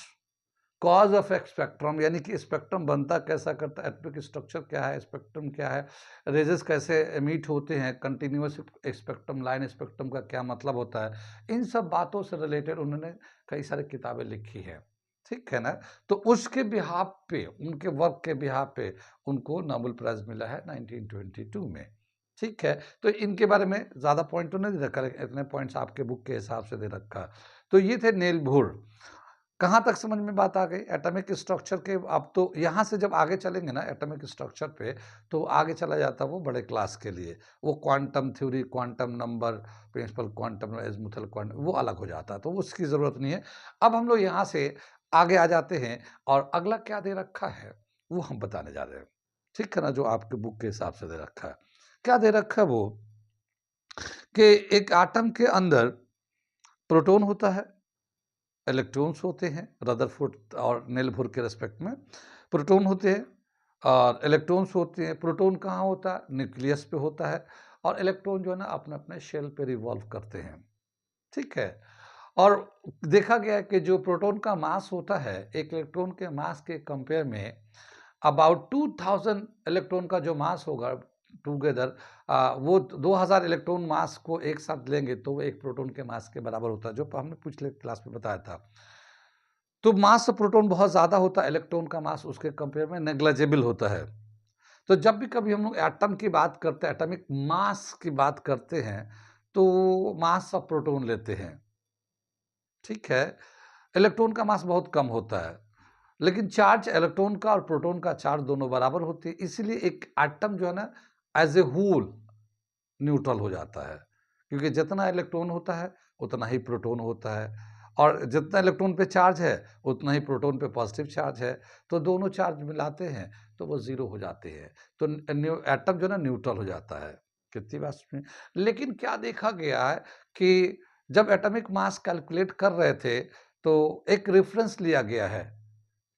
cause of spectrum, यानी कि स्पेक्ट्रम बनता कैसा करता है, एटॉमिक स्ट्रक्चर क्या है, स्पेक्ट्रम क्या है, रेजेस कैसे एमिट होते हैं, कंटिन्यूस स्पेक्ट्रम, लाइन स्पेक्ट्रम का क्या मतलब होता है, इन सब बातों से रिलेटेड उन्होंने कई सारी किताबें लिखी है, ठीक है ना। तो उसके बिहाफ पे, उनके वर्क के बिहाफ पे उनको नोबेल प्राइज मिला है 1922 में, ठीक है। तो इनके बारे में ज़्यादा पॉइंट तो नहीं दे रखा, इतने पॉइंट्स आपके बुक के हिसाब से दे रखा। तो ये थे नेल बोर। कहाँ तक समझ में बात आ गई एटॉमिक स्ट्रक्चर के। अब तो यहाँ से जब आगे चलेंगे ना एटॉमिक स्ट्रक्चर पे, तो आगे चला जाता है वो बड़े क्लास के लिए, वो quantum theory, quantum number, principal quantum, azimuthal quantum, वो अलग हो जाता है, तो उसकी ज़रूरत नहीं है। अब हम लोग यहाँ से आगे आ जाते हैं, और अगला क्या दे रखा है वो हम बताने जा रहे हैं, ठीक है ना, जो आपके बुक के हिसाब से दे रखा है। क्या दे रखा है वो, कि एक आटम के अंदर प्रोटॉन होता है, इलेक्ट्रॉन्स होते हैं, रदरफोर्ड और नेल बोर के रेस्पेक्ट में प्रोटॉन होते हैं और इलेक्ट्रॉन्स होते हैं। प्रोटॉन कहाँ होता है, न्यूक्लियस पे होता है, और इलेक्ट्रॉन जो है ना अपने अपने शेल पे रिवॉल्व करते हैं, ठीक है। और देखा गया है कि जो प्रोटॉन का मास होता है, एक इलेक्ट्रॉन के मास के कंपेयर में अबाउट 2000 इलेक्ट्रॉन का जो मास होगा, टुगेदर वो 2000 इलेक्ट्रॉन मास को एक साथ लेंगे तो वो एक प्रोटॉन के मास के बराबर होता है, जो हमने पिछले क्लास में बताया था। तो मास ऑफ प्रोटॉन बहुत ज़्यादा होता है, इलेक्ट्रॉन का मास उसके कंपेयर में नेग्लिजिबल होता है। तो जब भी कभी हम लोग एटम की बात करते हैं, एटॉमिक मास की बात करते हैं, तो मास ऑफ प्रोटॉन लेते हैं, ठीक है? इलेक्ट्रॉन का मास बहुत कम होता है, लेकिन चार्ज इलेक्ट्रॉन का और प्रोटॉन का चार्ज दोनों बराबर होते हैं, इसीलिए एक एटम जो है ना, एज ए होल न्यूट्रल हो जाता है, क्योंकि जितना इलेक्ट्रॉन होता है उतना ही प्रोटॉन होता है, और जितना इलेक्ट्रॉन पे चार्ज है उतना ही प्रोटॉन पे पॉजिटिव चार्ज है, तो दोनों चार्ज मिलाते हैं तो वो ज़ीरो हो जाते हैं, तो एटम जो है ना न्यूट्रल हो जाता है। कितनी बात में, लेकिन क्या देखा गया है कि जब एटॉमिक मास कैलकुलेट कर रहे थे तो एक रेफरेंस लिया गया है,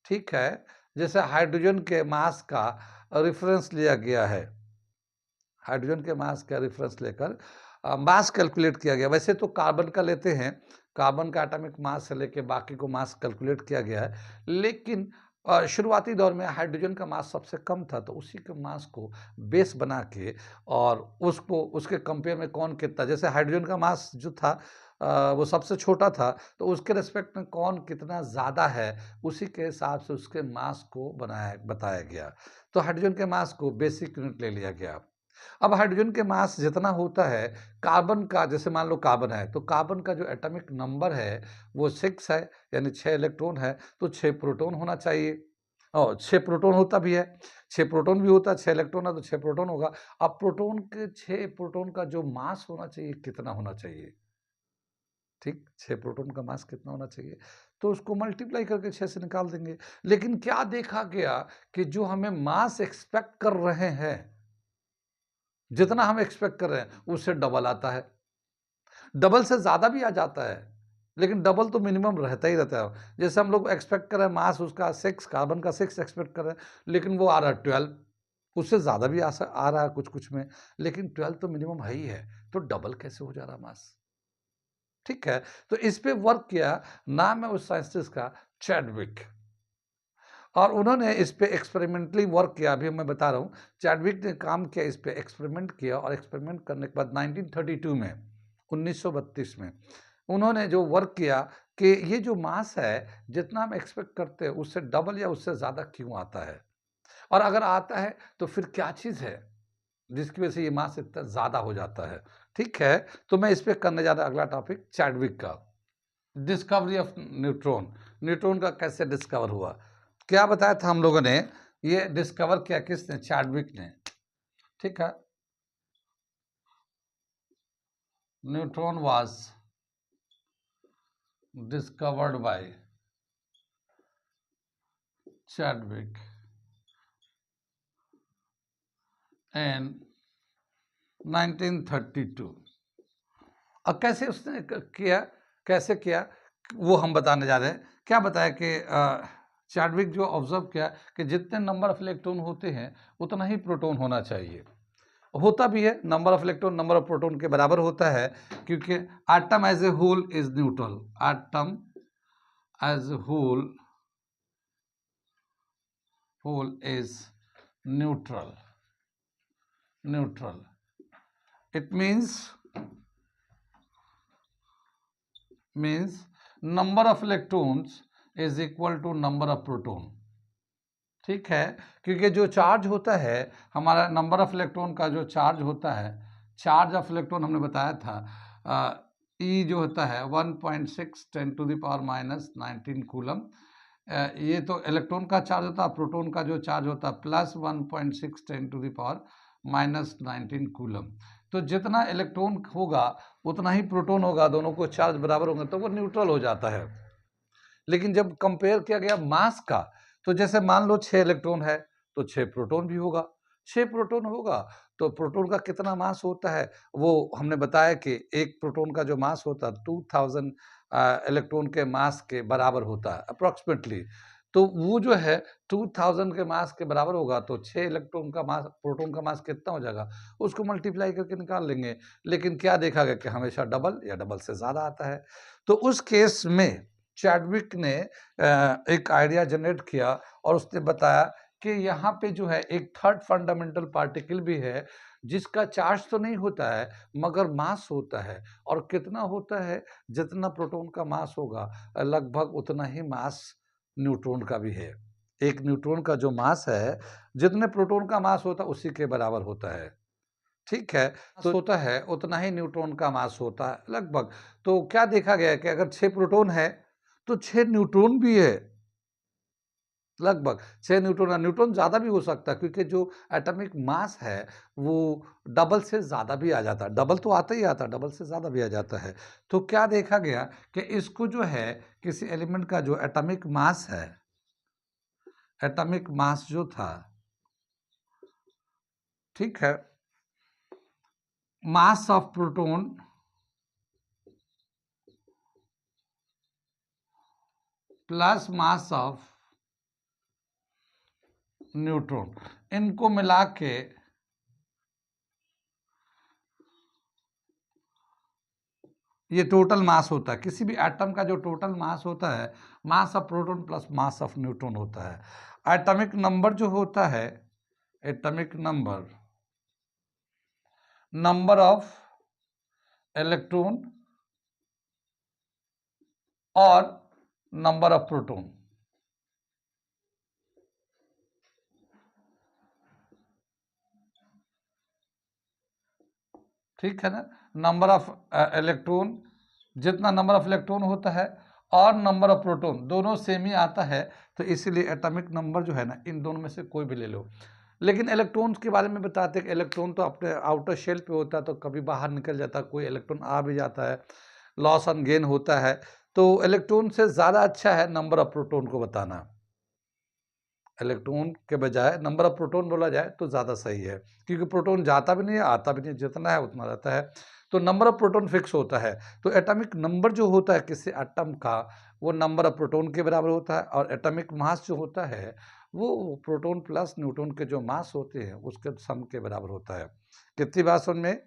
ठीक है? जैसे हाइड्रोजन के मास का रेफरेंस लिया गया है, हाइड्रोजन के मास का रेफरेंस लेकर मास कैलकुलेट किया गया। वैसे तो कार्बन का लेते हैं, कार्बन का एटॉमिक मास से लेके बाकी को मास कैलकुलेट किया गया है, लेकिन शुरुआती दौर में हाइड्रोजन का मास सबसे कम था, तो उसी के मास को बेस बना के और उसको उसके कंपेयर में कौन कितना, जैसे हाइड्रोजन का मास जो था वो सबसे छोटा था, तो उसके रिस्पेक्ट में कौन कितना ज़्यादा है, उसी के हिसाब से उसके मास को बताया गया। तो हाइड्रोजन के मास को बेसिक यूनिट ले लिया गया। अब हाइड्रोजन के मास जितना होता है, कार्बन का जैसे मान लो कार्बन है, तो कार्बन का जो एटॉमिक नंबर है वो 6 है, यानी 6 इलेक्ट्रॉन है, तो 6 प्रोटॉन होना चाहिए, और 6 प्रोटॉन होता भी है, 6 प्रोटॉन भी होता है, 6 इलेक्ट्रॉन है तो 6 प्रोटॉन होगा। अब प्रोटॉन के 6 प्रोटॉन का जो मास होना चाहिए, कितना होना चाहिए? ठीक, 6 प्रोटॉन का मास कितना होना चाहिए? तो उसको मल्टीप्लाई करके 6 से निकाल देंगे। लेकिन क्या देखा गया कि जो हमें मास एक्सपेक्ट कर रहे हैं, जितना हम एक्सपेक्ट कर रहे हैं, उससे डबल आता है। डबल से ज़्यादा भी आ जाता है, लेकिन डबल तो मिनिमम रहता ही रहता है। जैसे हम लोग एक्सपेक्ट कर रहे हैं मास उसका 6, कार्बन का 6 एक्सपेक्ट कर रहे हैं, लेकिन वो आ रहा है 12, उससे ज़्यादा भी आ रहा है कुछ-कुछ में, लेकिन 12 तो मिनिमम है ही है, तो डबल कैसे हो जा रहा है मास? ठीक है? तो इस पे वर्क किया, नाम है उस साइंटिस्ट का चैडविक। और उन्होंने इस पे एक्सपेरिमेंटली वर्क किया, अभी मैं बता रहा हूँ। चैडविक ने काम किया, इस पे एक्सपेरिमेंट किया, और एक्सपेरिमेंट करने के बाद 1932 में, 1932 में उन्होंने जो वर्क किया कि ये जो मास है, जितना हम एक्सपेक्ट करते हैं उससे डबल या उससे ज़्यादा क्यों आता है? और अगर आता है तो फिर क्या चीज़ है जिसकी वजह से ये मास इतना ज़्यादा हो जाता है? ठीक है, तो मैं इस पे करने जा रहा अगला टॉपिक चैडविक का। डिस्कवरी ऑफ न्यूट्रॉन, न्यूट्रॉन का कैसे डिस्कवर हुआ? क्या बताया था हम लोगों ने, ये डिस्कवर किया किसने? चैडविक ने, ठीक है। Neutron was discovered by Chadwick in 1932। अब कैसे उसने किया, कैसे किया, वो हम बताने जा रहे हैं। क्या बताया कि चैडविक जो ऑब्जर्व किया कि जितने नंबर ऑफ इलेक्ट्रॉन होते हैं उतना ही प्रोटॉन होना चाहिए। होता भी है, number of electron number of proton के बराबर होता है, क्योंकि atom as a whole is neutral, atom as a whole is neutral, neutral. It means number of electrons is equal to number of proton, ठीक है। क्योंकि जो चार्ज होता है हमारा, नंबर ऑफ इलेक्ट्रॉन का जो चार्ज होता है, चार्ज ऑफ इलेक्ट्रॉन हमने बताया था, ई जो होता है 1.6 10⁻⁻19 कूलम। ये तो इलेक्ट्रॉन का चार्ज होता है, प्रोटॉन का जो चार्ज होता है प्लस 1.6 10⁻⁻19 कूलम। तो जितना इलेक्ट्रॉन होगा उतना ही प्रोटॉन होगा, दोनों को चार्ज बराबर होंगे तो वो न्यूट्रल हो जाता है। लेकिन जब कंपेयर किया गया मास का, तो जैसे मान लो 6 इलेक्ट्रॉन है तो 6 प्रोटॉन भी होगा, 6 प्रोटॉन होगा तो प्रोटॉन का कितना मास होता है, वो हमने बताया कि एक प्रोटॉन का जो मास होता है 2000 इलेक्ट्रॉन के मास के बराबर होता है अप्रॉक्सीमेटली। तो वो जो है 2000 के मास के बराबर होगा, तो 6 इलेक्ट्रॉन का मास, प्रोटॉन का मास कितना हो जाएगा, उसको मल्टीप्लाई करके निकाल लेंगे। लेकिन क्या देखा गया कि हमेशा डबल या डबल से ज़्यादा आता है। तो उस केस में चैडविक ने एक आइडिया जनरेट किया और उसने बताया कि यहाँ पे जो है एक थर्ड फंडामेंटल पार्टिकल भी है जिसका चार्ज तो नहीं होता है मगर मास होता है। और कितना होता है? जितना प्रोटॉन का मास होगा लगभग उतना ही मास न्यूट्रॉन का भी है। एक न्यूट्रॉन का जो मास है जितने प्रोटॉन का मास होता है उसी के बराबर होता है। ठीक है, तो होता है उतना ही न्यूट्रॉन का मास होता है लगभग। तो क्या देखा गया है कि अगर 6 प्रोटॉन है तो 6 न्यूट्रॉन भी है। लगभग 6 न्यूट्रॉन, न्यूट्रॉन ज़्यादा भी हो सकता है क्योंकि जो एटॉमिक मास है वो डबल से ज़्यादा भी आ जाता है। डबल तो आता ही आता है, डबल से ज़्यादा भी आ जाता है। तो क्या देखा गया कि इसको जो है किसी एलिमेंट का जो एटॉमिक मास है, एटॉमिक मास जो था, ठीक है, mass of proton plus mass of neutron, इनको मिला के ये टोटल मास होता है। किसी भी एटम का जो टोटल मास होता है mass of proton plus mass of neutron होता है। एटॉमिक नंबर जो होता है, atomic number, number of electron और नंबर ऑफ प्रोटॉन, ठीक है ना। नंबर ऑफ इलेक्ट्रॉन, जितना नंबर ऑफ इलेक्ट्रॉन होता है और नंबर ऑफ प्रोटॉन दोनों सेम ही आता है। तो इसीलिए एटॉमिक नंबर जो है ना इन दोनों में से कोई भी ले लो। लेकिन इलेक्ट्रॉन्स के बारे में बताते हैं कि इलेक्ट्रॉन तो अपने आउटर शेल पे होता है तो कभी बाहर निकल जाता है, कोई इलेक्ट्रॉन आ भी जाता है, लॉस एंड गेन होता है। तो इलेक्ट्रॉन से ज़्यादा अच्छा है नंबर ऑफ प्रोटॉन को बताना। इलेक्ट्रॉन के बजाय नंबर ऑफ प्रोटॉन बोला जाए तो ज़्यादा सही है क्योंकि प्रोटॉन जाता भी नहीं है आता भी नहीं, जितना है उतना रहता है। तो नंबर ऑफ प्रोटॉन फिक्स होता है। तो एटॉमिक नंबर जो होता है किसी एटम का वो नंबर ऑफ प्रोटॉन के बराबर होता है और एटॉमिक मास जो होता है वो प्रोटॉन प्लस न्यूट्रॉन के जो मास होते हैं उसके सम के बराबर होता है। कितनी बात समझ में?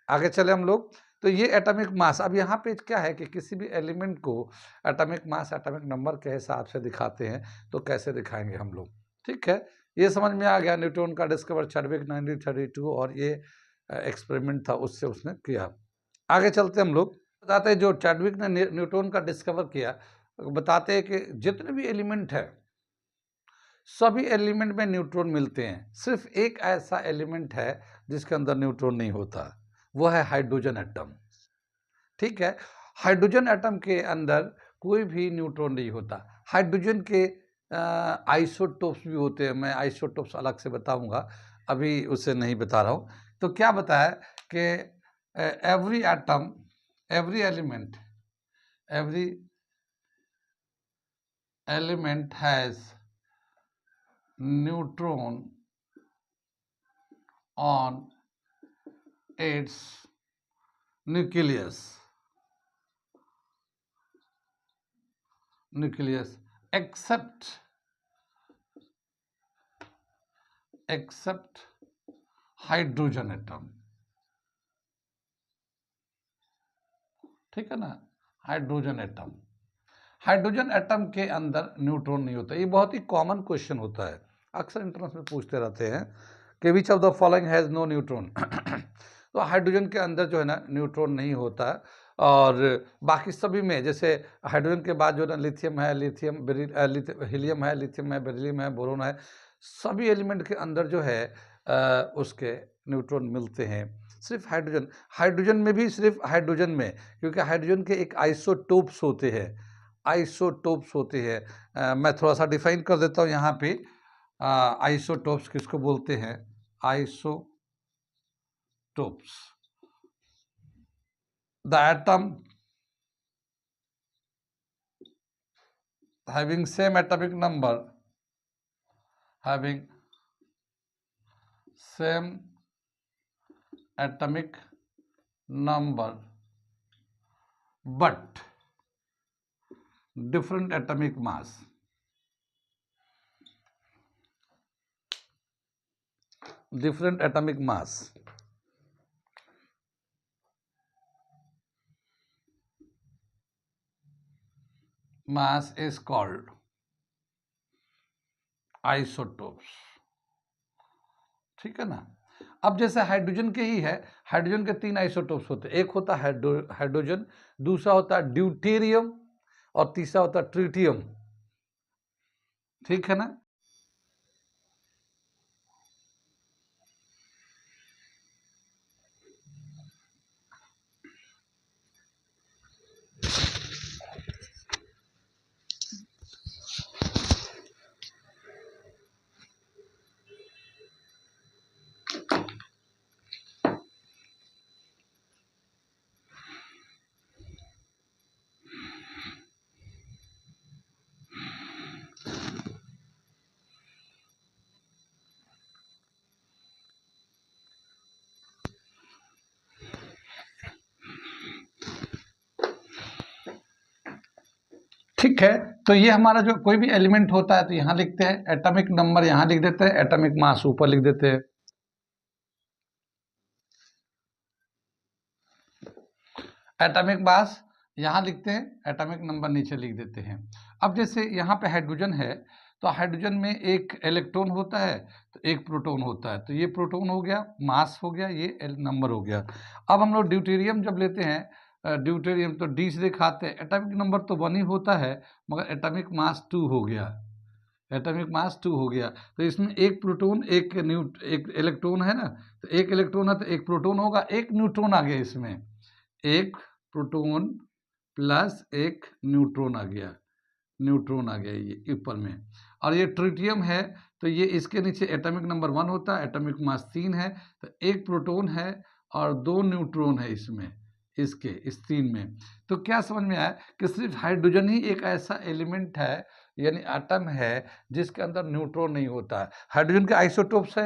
आगे चले हम लोग। तो ये एटॉमिक मास, अब यहाँ पे क्या है कि किसी भी एलिमेंट को एटॉमिक मास एटॉमिक नंबर के हिसाब से दिखाते हैं। तो कैसे दिखाएंगे हम लोग? ठीक है, ये समझ में आ गया। न्यूटन का डिस्कवर चैडविक 1932 और ये एक्सपेरिमेंट था उससे उसने किया। आगे चलते हम लोग, बताते हैं जो चैडविक ने न्यूटन का डिस्कवर किया, बताते हैं कि जितने भी एलिमेंट है सभी एलिमेंट में न्यूट्रॉन मिलते हैं। सिर्फ एक ऐसा एलिमेंट है जिसके अंदर न्यूट्रॉन नहीं होता, वो है हाइड्रोजन एटम। ठीक है, हाइड्रोजन एटम के अंदर कोई भी न्यूट्रॉन नहीं होता। हाइड्रोजन के आइसोटोप्स भी होते हैं, मैं आइसोटोप्स अलग से बताऊंगा, अभी उसे नहीं बता रहा हूँ। तो क्या बताया कि every atom, every element, every element has neutron on its nucleus, nucleus except hydrogen atom. ठीक है ना, हाइड्रोजन एटम, हाइड्रोजन एटम के अंदर न्यूट्रॉन नहीं होता। ये बहुत ही कॉमन क्वेश्चन होता है, अक्सर एंट्रेंस में पूछते रहते हैं कि which of the following has no neutron. तो हाइड्रोजन के अंदर जो है ना न्यूट्रॉन नहीं होता है। और बाकी सभी में, जैसे हाइड्रोजन के बाद जो है ना लिथियम है, हीलियम है, लिथियम है, बेरिलियम है, बोरोन है, सभी एलिमेंट के अंदर जो है उसके न्यूट्रॉन मिलते हैं। सिर्फ हाइड्रोजन, हाइड्रोजन में भी सिर्फ हाइड्रोजन में, क्योंकि हाइड्रोजन के एक आइसोटोप्स होते हैं, आइसोटोप्स होते हैं। मैं थोड़ा सा डिफाइन कर देता हूँ यहाँ पे। आइसोटोप्स किसको बोलते हैं? Isotopes, the atom having same atomic number, having same atomic number but different atomic mass, different atomic mass, mass is called isotopes, ठीक है ना। अब जैसे हाइड्रोजन के ही है, हाइड्रोजन के 3 आइसोटोप्स होते हैं। एक होता है हाइड्रोजन, दूसरा होता है ड्यूटेरियम और तीसरा होता है ट्रिटियम, ठीक है ना। ठीक है, तो ये हमारा जो कोई भी एलिमेंट होता है तो यहाँ लिखते हैं, एटॉमिक नंबर यहाँ लिख देते हैं, एटॉमिक मास ऊपर लिख देते हैं। एटॉमिक मास यहाँ लिखते हैं, एटॉमिक नंबर नीचे लिख देते हैं। अब जैसे यहाँ पे हाइड्रोजन है, तो हाइड्रोजन में एक इलेक्ट्रॉन होता है तो एक प्रोटॉन होता है, तो ये प्रोटॉन हो गया, मास हो गया, ये नंबर हो गया। अब हम लोग ड्यूटेरियम जब लेते हैं, ड्यूटेरियम तो डी से दिखाते हैं, एटॉमिक नंबर तो 1 ही होता है मगर एटॉमिक मास 2 हो गया, एटॉमिक मास 2 हो गया। तो इसमें एक प्रोटॉन एक इलेक्ट्रॉन है ना, तो एक इलेक्ट्रॉन है तो एक प्रोटॉन होगा, एक न्यूट्रॉन आ गया इसमें, एक प्रोटॉन प्लस एक न्यूट्रॉन आ गया, न्यूट्रॉन आ गया ये ऊपर में। और ये ट्रिटियम है तो ये इसके नीचे एटॉमिक नंबर 1 होता है, एटॉमिक मास 3 है, तो एक प्रोटॉन है और 2 न्यूट्रॉन है इसमें, इसके इस 3 में। तो क्या समझ में आया कि सिर्फ हाइड्रोजन ही एक ऐसा एलिमेंट है यानी एटम है जिसके अंदर न्यूट्रॉन नहीं होता है। हाइड्रोजन के आइसोटोप्स है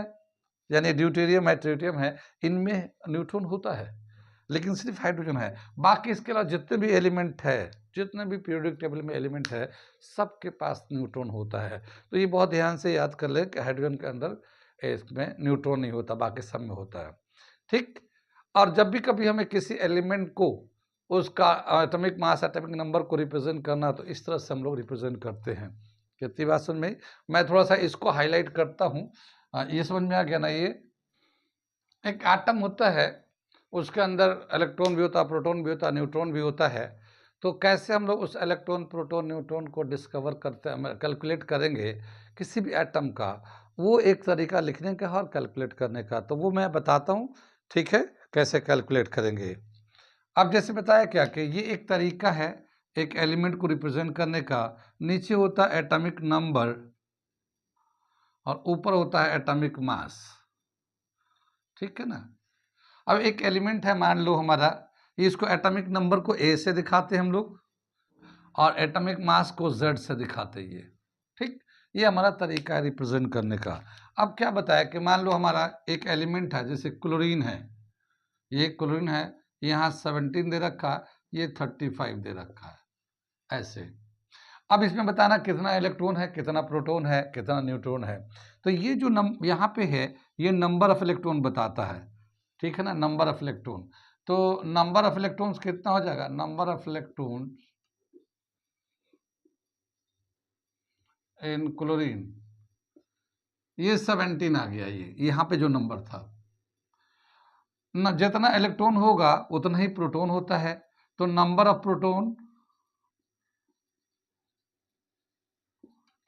यानी ड्यूटेरियम है, ट्रिटियम है, इनमें न्यूट्रॉन होता है लेकिन सिर्फ हाइड्रोजन है। बाकी इसके अलावा जितने भी एलिमेंट है, जितने भी पीरियोडिक टेबल में एलिमेंट है, सबके पास न्यूट्रॉन होता है। तो ये बहुत ध्यान से याद कर ले कि हाइड्रोजन के अंदर इसमें न्यूट्रॉन नहीं होता, बाकी सब में होता है, ठीक। और जब भी कभी हमें किसी एलिमेंट को उसका एटॉमिक मास, एटॉमिक नंबर को रिप्रेजेंट करना, तो इस तरह से हम लोग रिप्रेजेंट करते हैं। कितनी बात समझ में? मैं थोड़ा सा इसको हाईलाइट करता हूँ, ये समझ में आ गया ना। ये एक एटम होता है, उसके अंदर इलेक्ट्रॉन भी होता है, प्रोटॉन भी होता है, न्यूट्रॉन भी होता है। तो कैसे हम लोग उस इलेक्ट्रॉन, प्रोटॉन, न्यूट्रॉन को डिस्कवर करते हैं, कैलकुलेट करेंगे किसी भी एटम का, वो एक तरीका लिखने का और कैलकुलेट करने का, तो वो मैं बताता हूँ, ठीक है, कैसे कैलकुलेट करेंगे। अब जैसे बताया क्या कि ये एक तरीका है एक एलिमेंट को रिप्रेजेंट करने का। नीचे होता है एटॉमिक नंबर और ऊपर होता है एटॉमिक मास, ठीक है ना। अब एक एलिमेंट है, मान लो हमारा, इसको एटॉमिक नंबर को ए से दिखाते हैं हम लोग और एटॉमिक मास को जेड से दिखाते हैं, ये ठीक। ये हमारा तरीका है रिप्रेजेंट करने का। अब क्या बताया कि मान लो हमारा एक एलिमेंट है, जैसे क्लोरीन है, ये क्लोरीन है, यहाँ 17 दे रखा, ये 35 दे रखा है, ऐसे। अब इसमें बताना कितना इलेक्ट्रॉन है, कितना प्रोटॉन है, कितना न्यूट्रॉन है। तो ये जो यहाँ पे है, ये नंबर ऑफ इलेक्ट्रॉन बताता है, ठीक है ना, नंबर ऑफ इलेक्ट्रॉन। तो नंबर ऑफ इलेक्ट्रॉन्स कितना हो जाएगा, number of electron in chlorine, ये 17 आ गया, ये यहाँ पे जो नंबर था ना, जितना इलेक्ट्रॉन होगा उतना ही प्रोटॉन होता है। तो नंबर ऑफ प्रोटॉन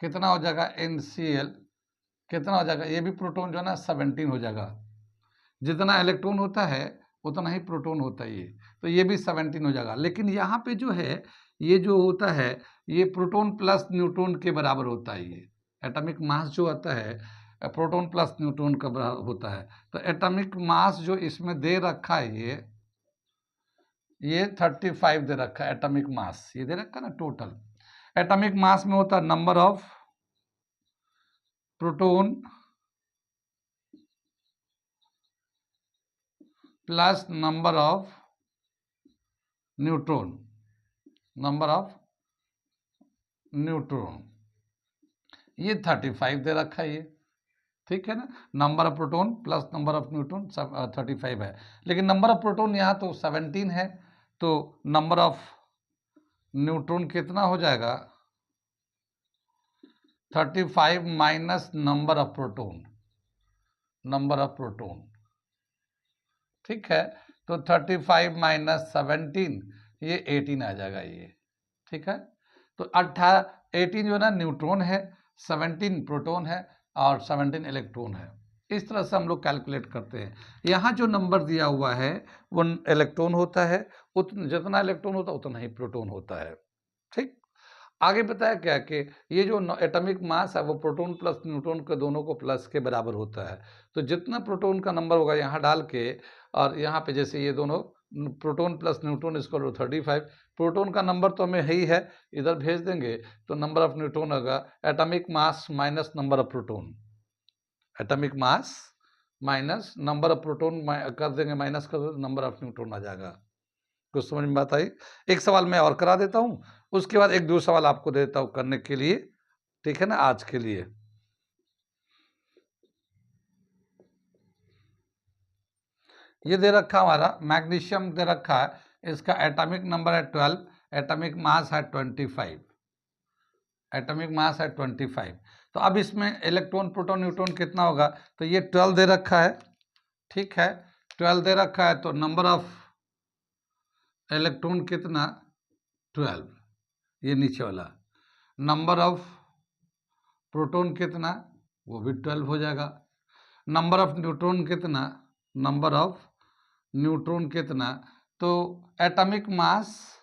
कितना हो जाएगा, NCl कितना हो जाएगा, ये भी प्रोटॉन जो है ना 17 हो जाएगा। जितना इलेक्ट्रॉन होता है उतना ही प्रोटॉन होता है ये, तो ये भी 17 हो जाएगा। लेकिन यहाँ पे जो है, ये जो होता है, ये प्रोटॉन प्लस न्यूट्रॉन के बराबर होता है। ये एटॉमिक मास जो आता है प्रोटॉन प्लस न्यूट्रॉन का बराबर होता है। तो एटॉमिक मास जो इसमें दे रखा है, ये 35 दे रखा है एटॉमिक मास, ये दे रखा है ना टोटल। एटॉमिक मास में होता है number of proton plus number of neutron, number of neutron, ये 35 दे रखा है ये, ठीक है ना। Number of proton plus number of neutron सब 35 है, लेकिन नंबर ऑफ प्रोटॉन यहाँ तो 17 है, तो नंबर ऑफ न्यूट्रॉन कितना हो जाएगा, 35 माइनस नंबर ऑफ प्रोटोन, ठीक है। तो 35 माइनस 17 ये 18 आ जाएगा ये, ठीक है। तो 18 जो है ना न्यूट्रॉन है, 17 प्रोटॉन है और 17 इलेक्ट्रॉन है। इस तरह से हम लोग कैलकुलेट करते हैं। यहाँ जो नंबर दिया हुआ है वो इलेक्ट्रॉन होता है, जितना इलेक्ट्रॉन होता है उतना ही प्रोटॉन होता है, ठीक। आगे बताया क्या कि ये जो एटॉमिक मास है वो प्रोटॉन प्लस न्यूट्रॉन के दोनों को प्लस के बराबर होता है। तो जितना प्रोटॉन का नंबर होगा यहाँ डाल के, और यहाँ पे जैसे ये दोनों proton plus neutron equal to 35, proton का नंबर तो हमें ही है, इधर भेज देंगे तो नंबर ऑफ न्यूट्रॉन होगा atomic mass minus number of proton, atomic mass minus number of proton कर देंगे, माइनस कर देंगे, नंबर ऑफ न्यूट्रॉन आ जाएगा। कुछ समझ में बात आई? एक सवाल मैं और करा देता हूँ, उसके बाद एक दो सवाल आपको देता हूँ करने के लिए, ठीक है ना, आज के लिए। ये दे रखा हमारा मैग्नीशियम दे रखा है, इसका एटॉमिक नंबर है 12, एटॉमिक मास है 25, एटॉमिक मास है 25। तो अब इसमें इलेक्ट्रॉन प्रोटॉन न्यूट्रॉन कितना होगा, तो ये 12 दे रखा है, ठीक है, 12 दे रखा है। तो नंबर ऑफ इलेक्ट्रॉन कितना, 12, ये नीचे वाला। नंबर ऑफ प्रोटॉन कितना, वो भी 12 हो जाएगा। नंबर ऑफ न्यूट्रॉन कितना, नंबर ऑफ न्यूट्रॉन कितना, तो atomic mass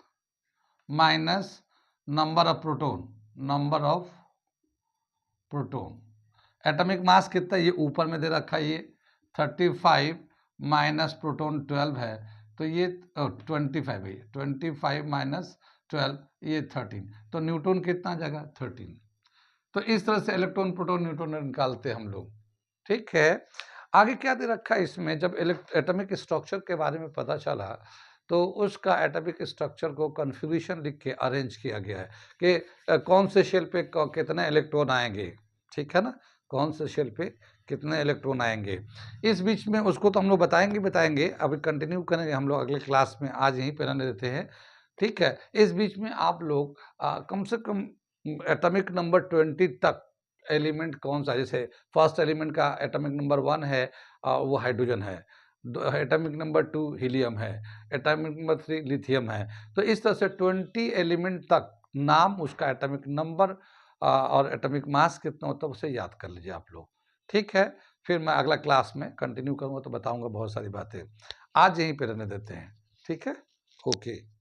minus number of proton, number of proton, atomic मास कितना, ये ऊपर में दे रखा है, ये 35 माइनस प्रोटॉन 12 है, तो ये 25 है, 25 माइनस 12 ये 13, तो न्यूट्रॉन कितना आ जाएगा, 13। तो इस तरह से इलेक्ट्रॉन प्रोटॉन न्यूट्रॉन निकालते हैं हम लोग, ठीक है। आगे क्या दे रखा है इसमें, जब एटॉमिक स्ट्रक्चर के बारे में पता चला तो उसका एटॉमिक स्ट्रक्चर को कन्फिग्यूरेशन लिख के अरेंज किया गया है कि कौन से शेल पे कितने इलेक्ट्रॉन आएंगे, ठीक है ना, कौन से शेल पे कितने इलेक्ट्रॉन आएंगे। इस बीच में उसको तो हम लोग बताएंगे, अभी कंटिन्यू करेंगे हम लोग अगले क्लास में, आज यहीं पे रहने देते हैं, ठीक है। इस बीच में आप लोग कम से कम एटॉमिक नंबर 20 तक एलिमेंट कौन सा, जैसे फर्स्ट एलिमेंट का एटॉमिक नंबर 1 है, वो हाइड्रोजन है, एटॉमिक नंबर 2 हीलियम है, एटॉमिक नंबर 3 लिथियम है। तो इस तरह से 20 एलिमेंट तक नाम, उसका एटॉमिक नंबर और एटॉमिक मास कितना होता है उसे याद कर लीजिए आप लोग, ठीक है। फिर मैं अगला क्लास में कंटिन्यू करूँगा तो बताऊँगा बहुत सारी बातें, आज यहीं पे रहने देते हैं, ठीक है, ओके।